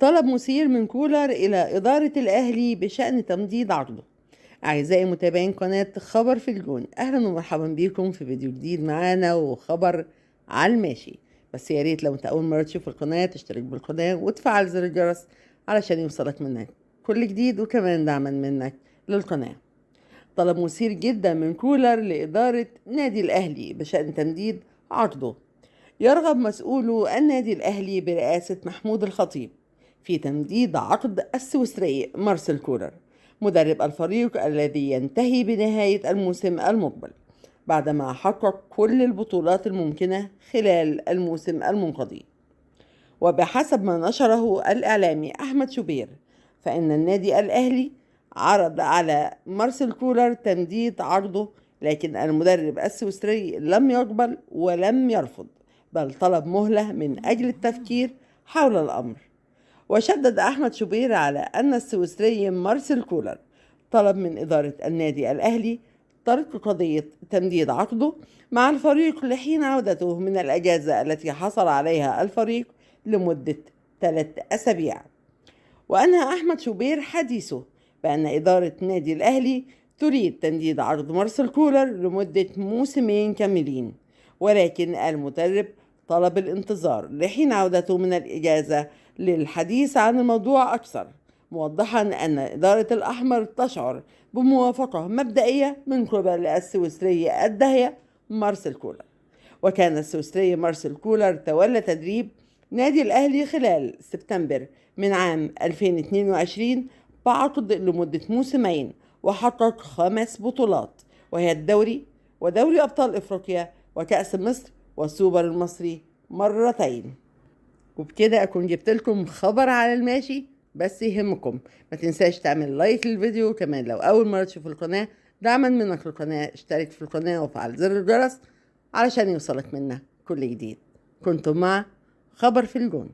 طلب مثير من كولر إلى إدارة الأهلي بشأن تمديد عقده. أعزائي متابعين قناة خبر في الجون، أهلا ومرحبا بكم في فيديو جديد معانا وخبر على الماشي. بس يا ريت لو انت أول مرة تشوف القناة تشترك بالقناة وتفعل زر الجرس علشان يوصلك منك كل جديد، وكمان دعما منك للقناة. طلب مثير جدا من كولر لإدارة نادي الأهلي بشأن تمديد عقده. يرغب مسؤولو النادي الأهلي برئاسة محمود الخطيب في تمديد عقد السويسري مارسيل كولر مدرب الفريق الذي ينتهي بنهاية الموسم المقبل بعدما حقق كل البطولات الممكنة خلال الموسم المنقضي. وبحسب ما نشره الإعلامي أحمد شوبير، فإن النادي الأهلي عرض على مارسيل كولر تمديد عقده، لكن المدرب السويسري لم يقبل ولم يرفض، بل طلب مهلة من أجل التفكير حول الأمر. وشدد أحمد شوبير على أن السويسري مارسيل كولر طلب من إدارة النادي الأهلي ترك قضية تمديد عقده مع الفريق لحين عودته من الأجازة التي حصل عليها الفريق لمدة 3 أسابيع. وأنهى أحمد شوبير حديثه بأن إدارة نادي الأهلي تريد تمديد عقد مارسيل كولر لمدة موسمين كاملين، ولكن المدرب طلب الانتظار لحين عودته من الإجازة للحديث عن الموضوع أكثر، موضحا أن إدارة الأحمر تشعر بموافقة مبدئية من قبل السويسري الداهية مارسيل كولر. وكان السويسري مارسيل كولر تولى تدريب نادي الأهلي خلال سبتمبر من عام 2022 بعقد لمدة موسمين، وحقق 5 بطولات، وهي الدوري ودوري أبطال إفريقيا وكأس مصر والسوبر المصري مرتين. وبكده أكون جبت لكم خبر على الماشي، بس يهمكم ما تنساش تعمل لايك للفيديو. كمان لو أول مرة تشوف القناة دعما منك للقناة اشترك في القناة وفعل زر الجرس علشان يوصلك منا كل جديد. كنتم مع خبر في الجون.